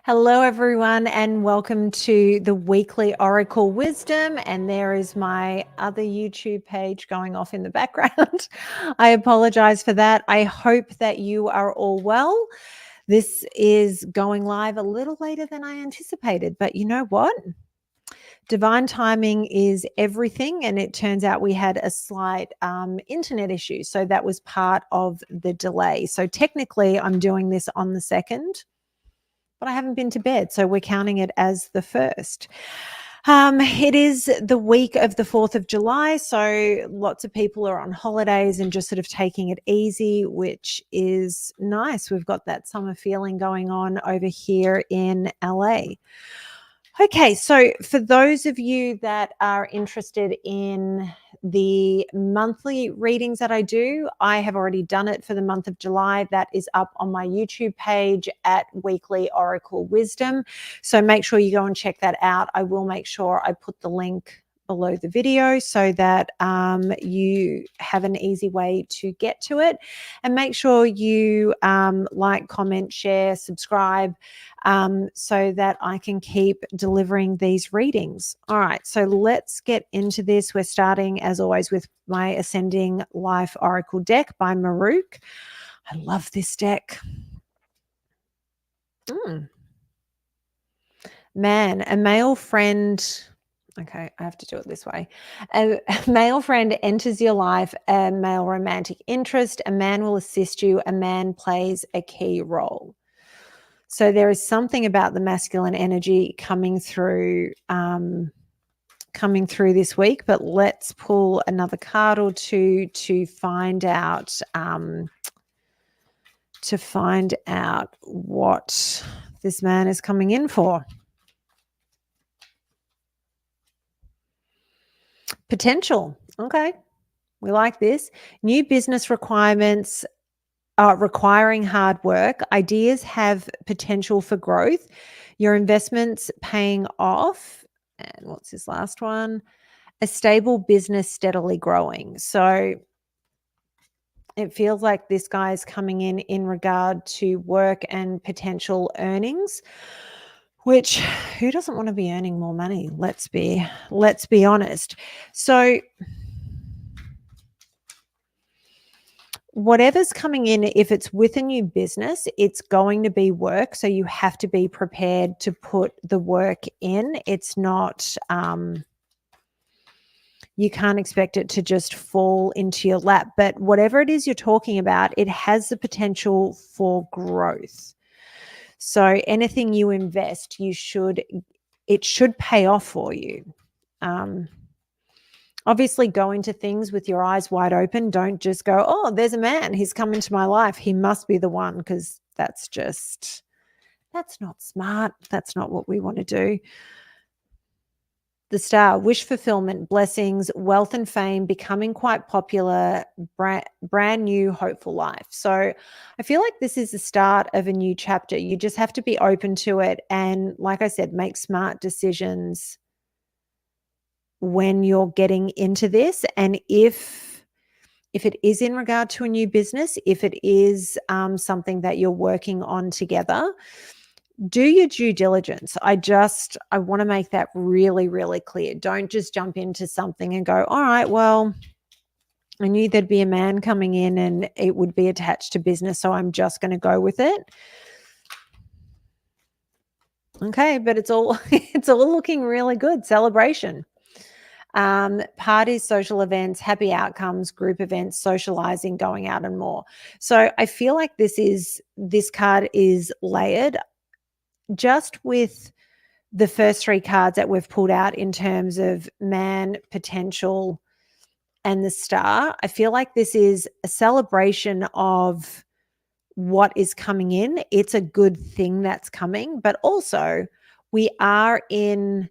Hello, everyone, and welcome to the weekly Oracle Wisdom. And there is my other YouTube page going off in the background. I apologize for that. I hope that you are all well. This is going live a little later than I anticipated, but you know what? Divine timing is everything, and it turns out we had a slight internet issue. So that was part of the delay. So technically, I'm doing this on the 2nd. But I haven't been to bed, so we're counting it as the 1st. It is the week of the 4th of July, so lots of people are on holidays and just sort of taking it easy, which is nice. We've got that summer feeling going on over here in LA. Okay, so for those of you that are interested in the monthly readings that I do, I have already done it for the month of July. That is up on my YouTube page at Weekly Oracle Wisdom. So make sure you go and check that out. I will make sure I put the link below the video so that you have an easy way to get to it. And make sure you like, comment, share, subscribe, so that I can keep delivering these readings. All right, so let's get into this. We're starting, as always, with my Ascending Life Oracle deck by Mahrukh. I love this deck. Man, a male friend... Okay, I have to do it this way. A male friend enters your life, a male romantic interest, a man will assist you, a man plays a key role. So there is something about the masculine energy coming through this week, but let's pull another card or two to find out what this man is coming in for. Potential. Okay. We like this. New business requirements requiring hard work. Ideas have potential for growth. Your investments paying off. And what's this last one? A stable business steadily growing. So it feels like this guy is coming in regard to work and potential earnings. Which, who doesn't want to be earning more money? Let's be honest. So whatever's coming in, if it's with a new business, it's going to be work. So you have to be prepared to put the work in. It's not, you can't expect it to just fall into your lap. But whatever it is you're talking about, it has the potential for growth. So anything you invest, it should pay off for you. Obviously go into things with your eyes wide open. Don't just go, oh, there's a man, he's come into my life, he must be the one, because that's not smart. That's not what we want to do. The Star, wish fulfillment, blessings, wealth and fame, becoming quite popular, brand new, hopeful life. So I feel like this is the start of a new chapter. You just have to be open to it. And like I said, make smart decisions when you're getting into this. And if it is in regard to a new business, if it is something that you're working on together, do your due diligence. I want to make that really, really clear. Don't just jump into something and go, all right, well, I knew there'd be a man coming in and it would be attached to business, so I'm just going to go with it. Okay, but it's all looking really good. Celebration. Parties, social events, happy outcomes, group events, socializing, going out and more. So I feel like this card is layered. Just with the first 3 cards that we've pulled out in terms of man, potential, and the Star, I feel like this is a celebration of what is coming in. It's a good thing that's coming, but also we are in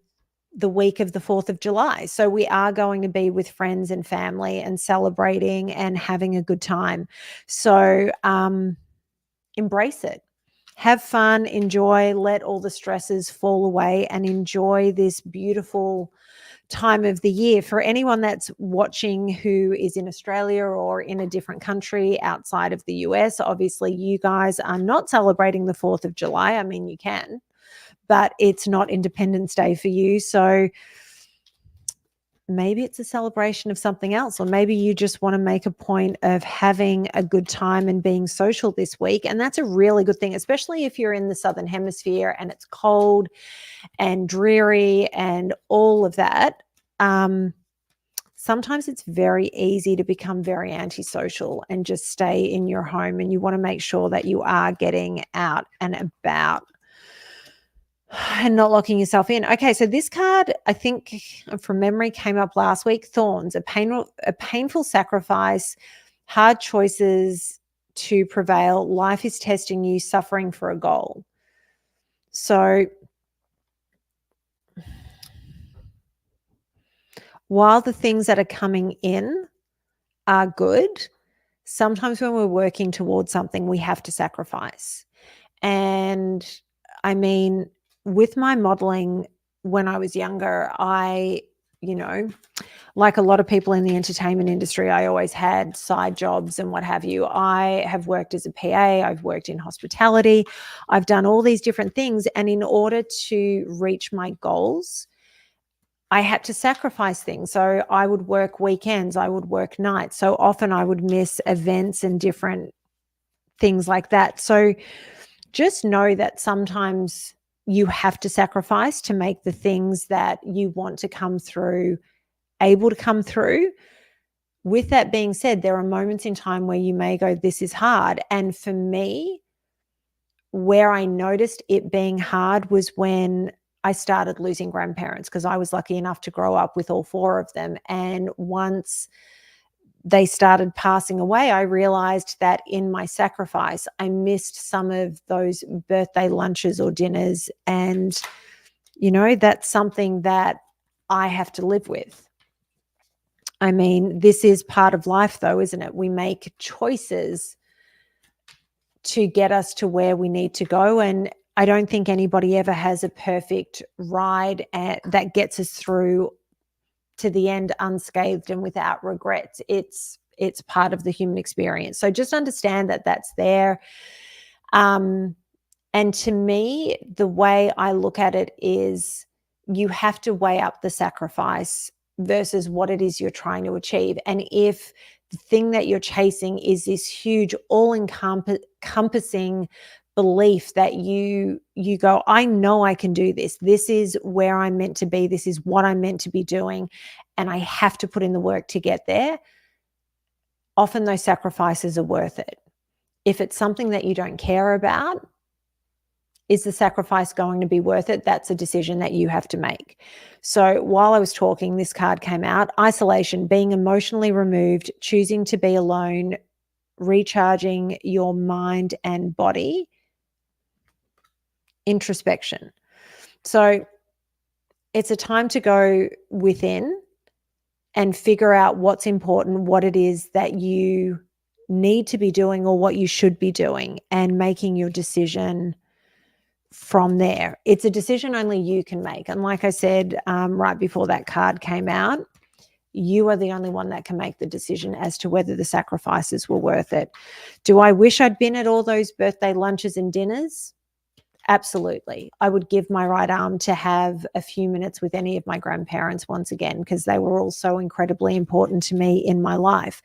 the week of the 4th of July. So we are going to be with friends and family and celebrating and having a good time. So embrace it. Have fun, enjoy, let all the stresses fall away and enjoy this beautiful time of the year. For anyone that's watching who is in Australia or in a different country outside of the US, obviously you guys are not celebrating the 4th of July. I mean, you can, but it's not Independence Day for you. So maybe it's a celebration of something else, or maybe you just want to make a point of having a good time and being social this week. And that's a really good thing, especially if you're in the Southern Hemisphere and it's cold and dreary and all of that. Sometimes it's very easy to become very antisocial and just stay in your home, and you want to make sure that you are getting out and about and not locking yourself in. Okay, so this card, I think from memory, came up last week. Thorns, a painful sacrifice, hard choices to prevail. Life is testing you, suffering for a goal. So while the things that are coming in are good, sometimes when we're working towards something, we have to sacrifice. And I mean, with my modeling when I was younger, I, like a lot of people in the entertainment industry, I always had side jobs and what have you. I have worked as a PA, I've worked in hospitality, I've done all these different things. And in order to reach my goals, I had to sacrifice things. So I would work weekends, I would work nights. So often I would miss events and different things like that. So just know that sometimes you have to sacrifice to make the things that you want to come through able to come through. With that being said, there are moments in time where you may go, this is hard. And for me, where I noticed it being hard was when I started losing grandparents, because I was lucky enough to grow up with all four of them. And once they started passing away, I realized that in my sacrifice, I missed some of those birthday lunches or dinners. And, that's something that I have to live with. I mean, this is part of life though, isn't it? We make choices to get us to where we need to go. And I don't think anybody ever has a perfect ride that gets us through to the end unscathed and without regrets. It's part of the human experience. So just understand that that's there. And to me, the way I look at it is you have to weigh up the sacrifice versus what it is you're trying to achieve. And if the thing that you're chasing is this huge all-encompassing belief that you go, I know I can do this. This is where I'm meant to be. This is what I'm meant to be doing. And I have to put in the work to get there. Often those sacrifices are worth it. If it's something that you don't care about, is the sacrifice going to be worth it? That's a decision that you have to make. So while I was talking, this card came out. Isolation, being emotionally removed, choosing to be alone, recharging your mind and body. Introspection. So it's a time to go within and figure out what's important, what it is that you need to be doing or what you should be doing, and making your decision from there. It's a decision only you can make. And like I said, right before that card came out, you are the only one that can make the decision as to whether the sacrifices were worth it. Do I wish I'd been at all those birthday lunches and dinners? Absolutely. I would give my right arm to have a few minutes with any of my grandparents once again, because they were all so incredibly important to me in my life.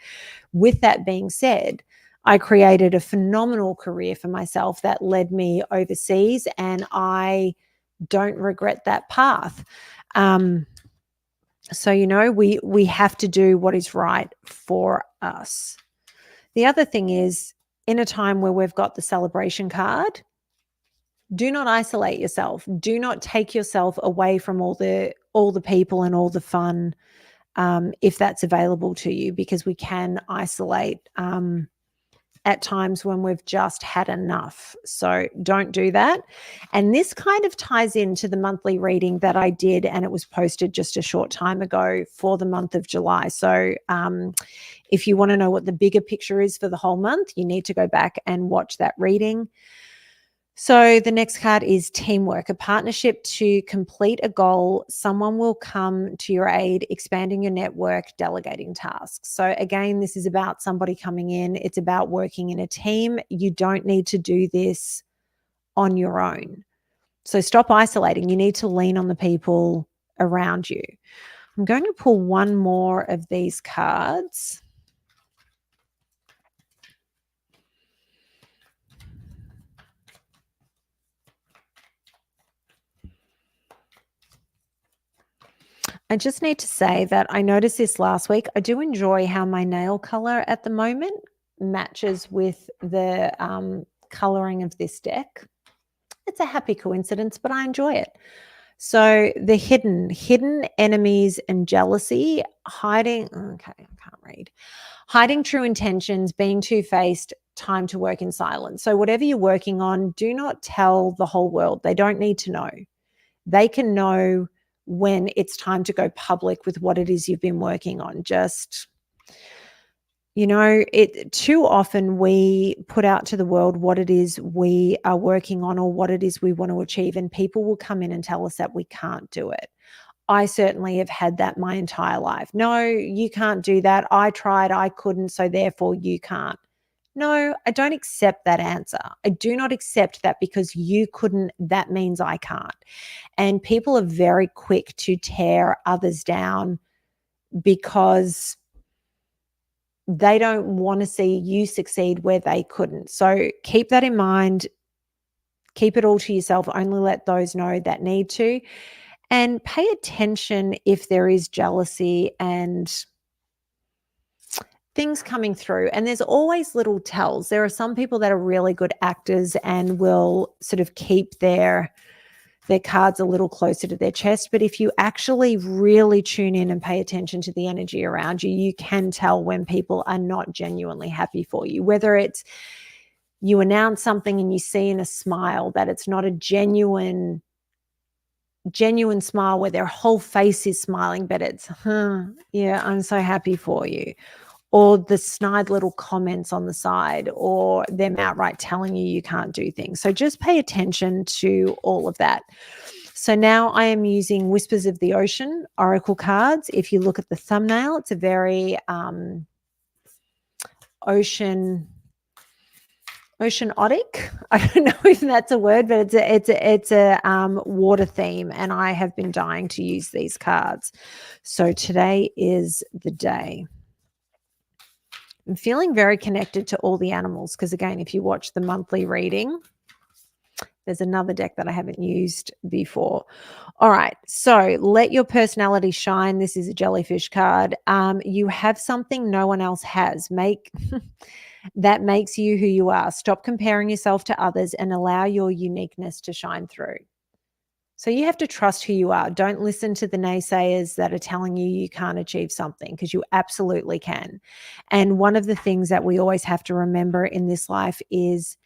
With that being said, I created a phenomenal career for myself that led me overseas, and I don't regret that path. So, we have to do what is right for us. The other thing is, in a time where we've got the celebration card, do not isolate yourself. Do not take yourself away from all the people and all the fun, if that's available to you, because we can isolate at times when we've just had enough. So don't do that. And this kind of ties into the monthly reading that I did, and it was posted just a short time ago for the month of July. So if you want to know what the bigger picture is for the whole month, you need to go back and watch that reading. So the next card is teamwork, a partnership to complete a goal. Someone will come to your aid, expanding your network, delegating tasks. So again, this is about somebody coming in. It's about working in a team. You don't need to do this on your own. So stop isolating. You need to lean on the people around you. I'm going to pull one more of these cards. I just need to say that I noticed this last week. I do enjoy how my nail color at the moment matches with the coloring of this deck. It's a happy coincidence, but I enjoy it. So the hidden enemies and jealousy, hiding, okay, I can't read. Hiding true intentions, being two-faced, time to work in silence. So whatever you're working on, do not tell the whole world. They don't need to know. They can know when it's time to go public with what it is you've been working on. Just, too often we put out to the world what it is we are working on or what it is we want to achieve, and people will come in and tell us that we can't do it. I certainly have had that my entire life. No, you can't do that. I tried, I couldn't, so therefore you can't. No, I don't accept that answer. I do not accept that because you couldn't, that means I can't. And people are very quick to tear others down because they don't want to see you succeed where they couldn't. So keep that in mind. Keep it all to yourself. Only let those know that need to. And pay attention if there is jealousy and things coming through. And there's always little tells. There are some people that are really good actors and will sort of keep their cards a little closer to their chest. But if you actually really tune in and pay attention to the energy around you, you can tell when people are not genuinely happy for you. Whether it's you announce something and you see in a smile that it's not a genuine smile where their whole face is smiling, but it's, yeah, I'm so happy for you. Or the snide little comments on the side, or them outright telling you can't do things. So just pay attention to all of that. So now I am using Whispers of the Ocean Oracle cards. If you look at the thumbnail, it's a very oceanotic. I don't know if that's a word, but it's a water theme, and I have been dying to use these cards. So today is the day. I'm feeling very connected to all the animals because, again, if you watch the monthly reading, there's another deck that I haven't used before. All right. So let your personality shine. This is a jellyfish card. You have something no one else has. That makes you who you are. Stop comparing yourself to others and allow your uniqueness to shine through. So you have to trust who you are. Don't listen to the naysayers that are telling you can't achieve something, because you absolutely can. And one of the things that we always have to remember in this life is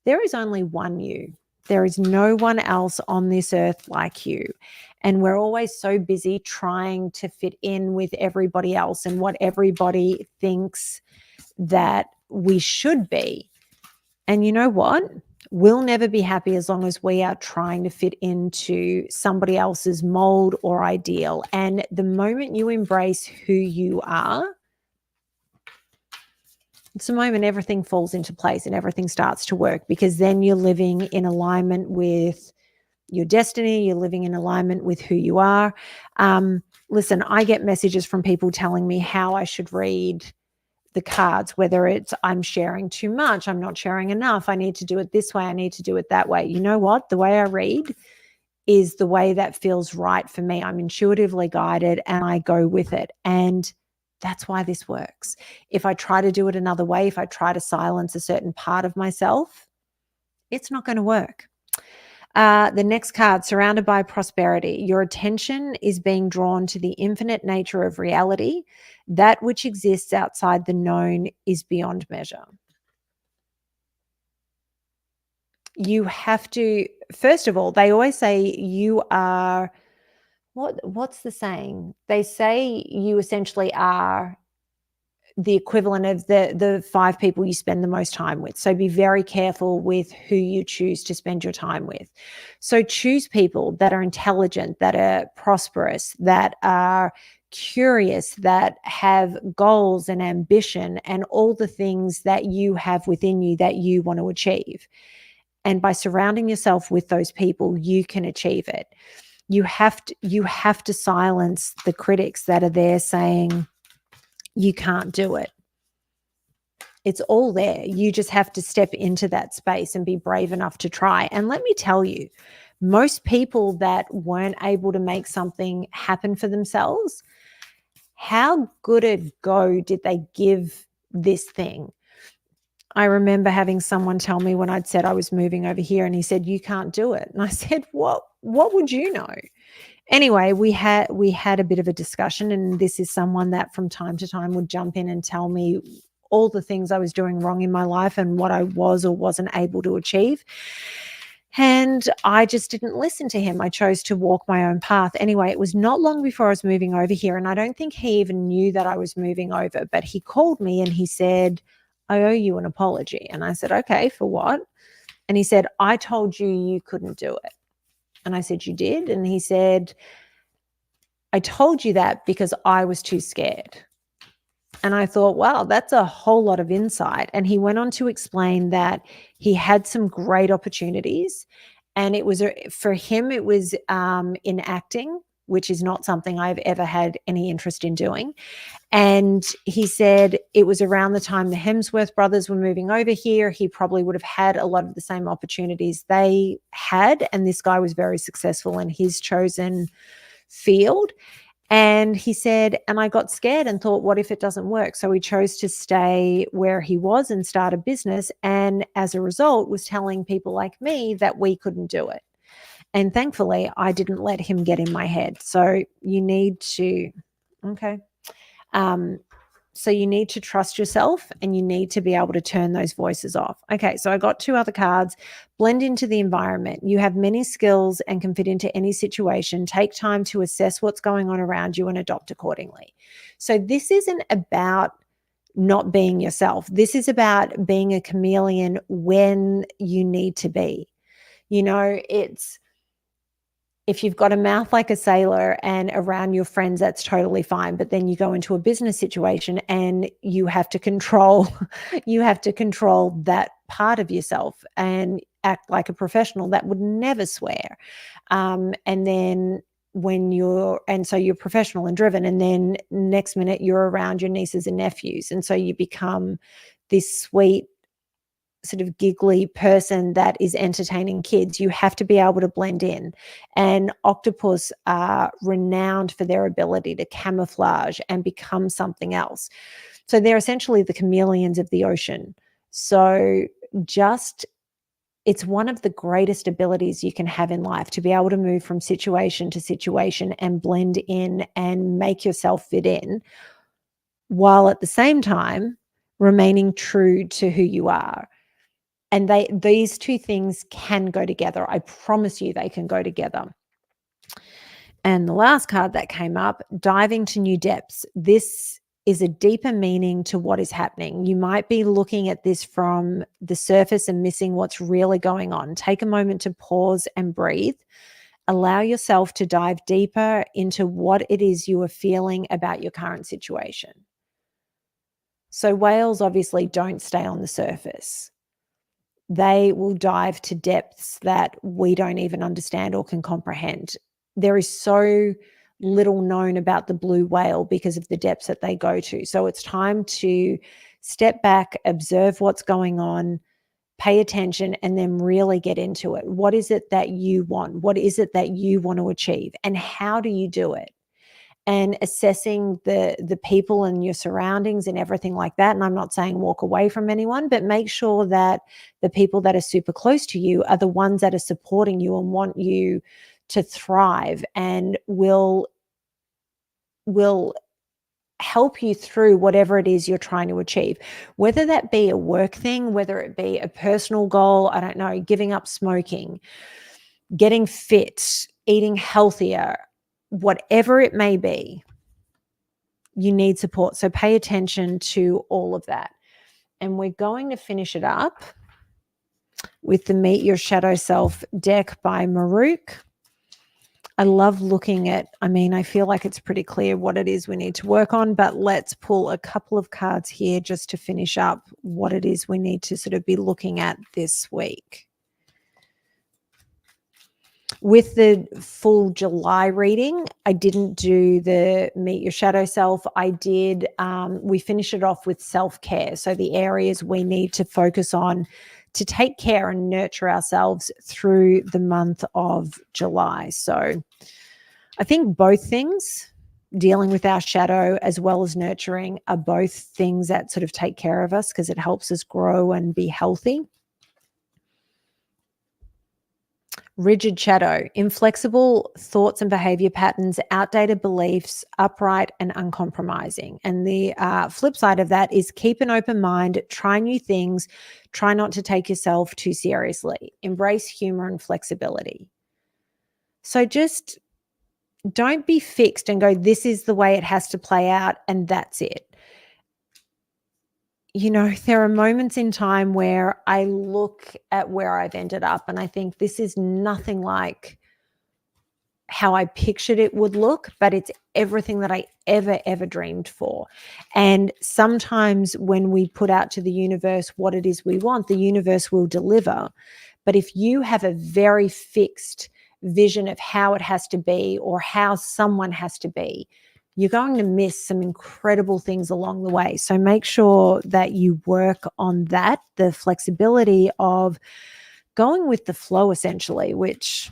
there is only one you. There is no one else on this earth like you. And we're always so busy trying to fit in with everybody else and what everybody thinks that we should be. And you know what? We'll never be happy as long as we are trying to fit into somebody else's mold or ideal. And the moment you embrace who you are, it's the moment everything falls into place and everything starts to work, because then you're living in alignment with your destiny. You're living in alignment with who you are. Listen, I get messages from people telling me how I should read the cards, whether it's I'm sharing too much, I'm not sharing enough, I need to do it this way, I need to do it that way. You know what? The way I read is the way that feels right for me. I'm intuitively guided and I go with it. And that's why this works. If I try to do it another way, if I try to silence a certain part of myself, it's not going to work. The next card, surrounded by prosperity. Your attention is being drawn to the infinite nature of reality. That which exists outside the known is beyond measure. You have to, first of all, they always say you are, what's the saying? They say you essentially are the equivalent of the 5 people you spend the most time with. So be very careful with who you choose to spend your time with. So choose people that are intelligent, that are prosperous, that are curious, that have goals and ambition and all the things that you have within you that you want to achieve. And by surrounding yourself with those people, you can achieve it. You have to silence the critics that are there saying you can't do it. It's all there. You just have to step into that space and be brave enough to try. And let me tell you, most people that weren't able to make something happen for themselves, how good a go did they give this thing? I remember having someone tell me when I'd said I was moving over here, and he said, "You can't do it." And I said, what would you know? Anyway, we had a bit of a discussion, and this is someone that from time to time would jump in and tell me all the things I was doing wrong in my life and what I was or wasn't able to achieve. And I just didn't listen to him. I chose to walk my own path. Anyway, it was not long before I was moving over here, and I don't think he even knew that I was moving over, but he called me and he said, "I owe you an apology." And I said, "Okay, for what?" And he said, "I told you you couldn't do it." And I said, "You did?" And he said, "I told you that because I was too scared." And I thought, wow, that's a whole lot of insight. And he went on to explain that he had some great opportunities. And it was, for him, it was in acting, which is not something I've ever had any interest in doing. And he said it was around the time the Hemsworth brothers were moving over here. He probably would have had a lot of the same opportunities they had. And this guy was very successful in his chosen field. And he said, and I got scared and thought, what if it doesn't work? So he chose to stay where he was and start a business. And as a result, was telling people like me that we couldn't do it. And thankfully, I didn't let him get in my head. So you need to, okay. So you need to trust yourself, and you need to be able to turn those voices off. Okay, so I got 2 other cards. Blend into the environment. You have many skills and can fit into any situation. Take time to assess what's going on around you and adopt accordingly. So this isn't about not being yourself. This is about being a chameleon when you need to be. You know, it's, if you've got a mouth like a sailor and around your friends, that's totally fine. But then you go into a business situation and you have to control, that part of yourself and act like a professional that would never swear. And then so you're professional and driven, and then next minute you're around your nieces and nephews. And so you become this sweet, sort of giggly person that is entertaining kids. You have to be able to blend in. And octopus are renowned for their ability to camouflage and become something else. So they're essentially the chameleons of the ocean. So it's one of the greatest abilities you can have in life, to be able to move from situation to situation and blend in and make yourself fit in, while at the same time remaining true to who you are. And these 2 things can go together. I promise you they can go together. And the last card that came up, diving to new depths. This is a deeper meaning to what is happening. You might be looking at this from the surface and missing what's really going on. Take a moment to pause and breathe. Allow yourself to dive deeper into what it is you are feeling about your current situation. So whales obviously don't stay on the surface. They will dive to depths that we don't even understand or can comprehend. There is so little known about the blue whale because of the depths that they go to. So it's time to step back, observe what's going on, pay attention, and then really get into it. What is it that you want? What is it that you want to achieve? And how do you do it? And assessing the people and your surroundings and everything like that. And I'm not saying walk away from anyone, but make sure that the people that are super close to you are the ones that are supporting you and want you to thrive, and will help you through whatever it is you're trying to achieve, whether that be a work thing, whether it be a personal goal, I don't know, giving up smoking, getting fit, eating healthier, whatever it may be. You need support. So pay attention to all of that. And we're going to finish it up with the Meet Your Shadow Self deck by Mahrukh. I love looking at, I feel like it's pretty clear what it is we need to work on, but let's pull a couple of cards here just to finish up what it is we need to sort of be looking at this week. With the full July reading, I didn't do the Meet Your Shadow Self. I did, we finished it off with self-care. So the areas we need to focus on to take care and nurture ourselves through the month of July. So I think both things, dealing with our shadow as well as nurturing, are both things that sort of take care of us because it helps us grow and be healthy. Rigid shadow, inflexible thoughts and behavior patterns, outdated beliefs, upright and uncompromising. And the flip side of that is keep an open mind, try new things, try not to take yourself too seriously, embrace humor and flexibility. So just don't be fixed and go, this is the way it has to play out and that's it. You know, there are moments in time where I look at where I've ended up and I think this is nothing like how I pictured it would look, but it's everything that I ever dreamed for. And sometimes when we put out to the universe what it is we want, the universe will deliver. But if you have a very fixed vision of how it has to be or how someone has to be, you're going to miss some incredible things along the way. So make sure that you work on that, the flexibility of going with the flow, essentially, which,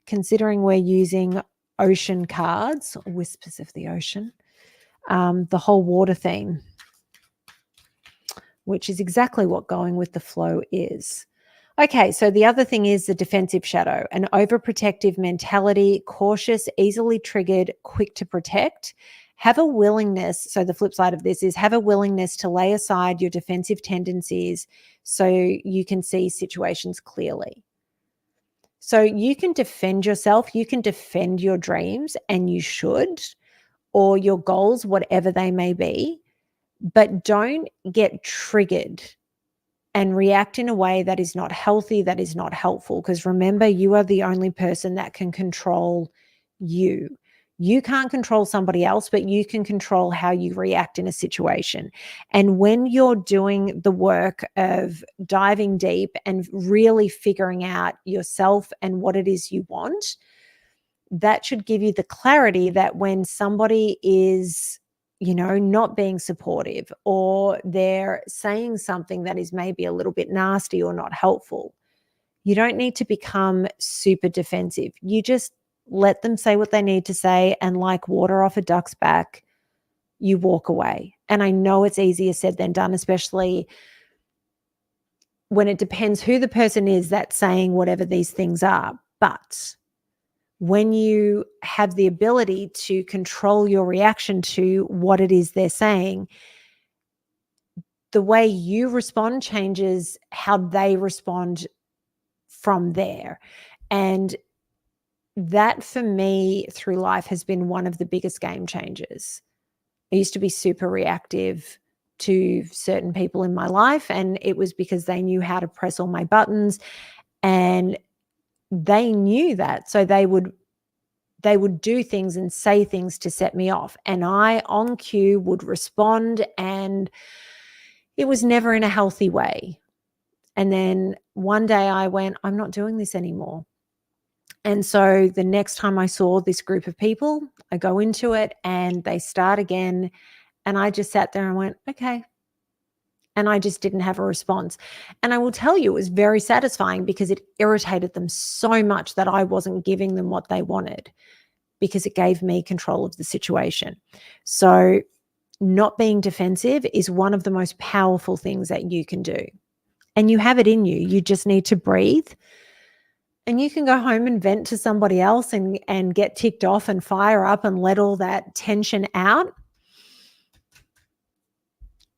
considering we're using ocean cards, whispers of the ocean, the whole water theme, which is exactly what going with the flow is. Okay, so the other thing is the defensive shadow, an overprotective mentality, cautious, easily triggered, quick to protect. Have a willingness, so the flip side of this is have a willingness to lay aside your defensive tendencies so you can see situations clearly. So you can defend yourself, you can defend your dreams, and you should, or your goals, whatever they may be, but don't get triggered and react in a way that is not healthy, that is not helpful. Because remember, you are the only person that can control you. You can't control somebody else, but you can control how you react in a situation. And when you're doing the work of diving deep and really figuring out yourself and what it is you want, that should give you the clarity that when somebody is, you know, not being supportive or they're saying something that is maybe a little bit nasty or not helpful, you don't need to become super defensive. You just let them say what they need to say, and like water off a duck's back, you walk away. And I know it's easier said than done, especially when it depends who the person is that's saying whatever these things are. But when you have the ability to control your reaction to what it is they're saying, the way you respond changes how they respond from there. And that, for me, through life has been one of the biggest game changers. I used to be super reactive to certain people in my life, and it was because they knew how to press all my buttons, and they knew that. So they would do things and say things to set me off. And I, on cue, would respond, and it was never in a healthy way. And then one day I went, I'm not doing this anymore. And so the next time I saw this group of people, I go into it and they start again. And I just sat there and went, okay. And I just didn't have a response. And I will tell you, it was very satisfying because it irritated them so much that I wasn't giving them what they wanted, because it gave me control of the situation. So not being defensive is one of the most powerful things that you can do. And you have it in you. You just need to breathe. And you can go home and vent to somebody else and get ticked off and fire up and let all that tension out.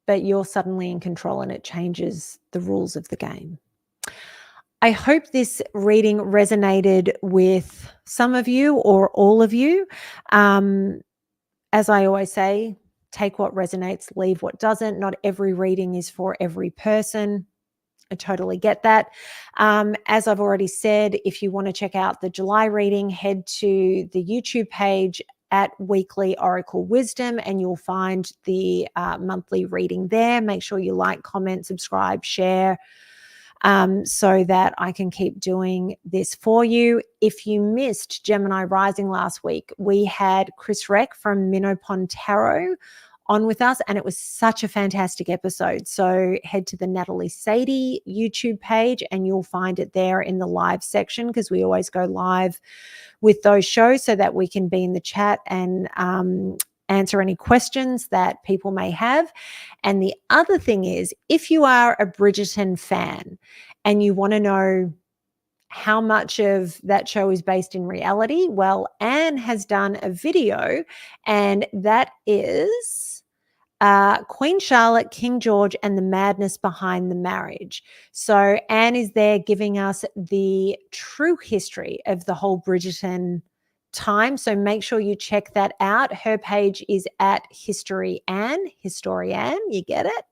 But you're suddenly in control, and it changes the rules of the game. I hope this reading resonated with some of you or all of you. As I always say, take what resonates, leave what doesn't. Not every reading is for every person. I totally get that. As I've already said, if you want to check out the July reading, head to the YouTube page at Weekly Oracle Wisdom, and you'll find the monthly reading there. Make sure you like, comment, subscribe, share. so that I can keep doing this for you. If you missed Gemini Rising last week, we had Chris Reck from Minnow Pond Tarot on with us, and it was such a fantastic episode. So head to the Natalie Sadie YouTube page and you'll find it there in the live section, because we always go live with those shows so that we can be in the chat and answer any questions that people may have. And the other thing is, if you are a Bridgerton fan and you want to know how much of that show is based in reality, well, Anne has done a video, and that is Queen Charlotte, King George, and the madness behind the marriage. So Anne is there giving us the true history of the whole Bridgerton time. So make sure you check that out. Her page is at History Anne, you get it?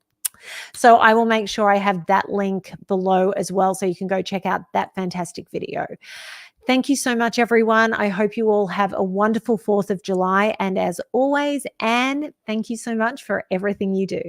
So I will make sure I have that link below as well, so you can go check out that fantastic video. Thank you so much, everyone. I hope you all have a wonderful 4th of July. And as always, Anne, thank you so much for everything you do.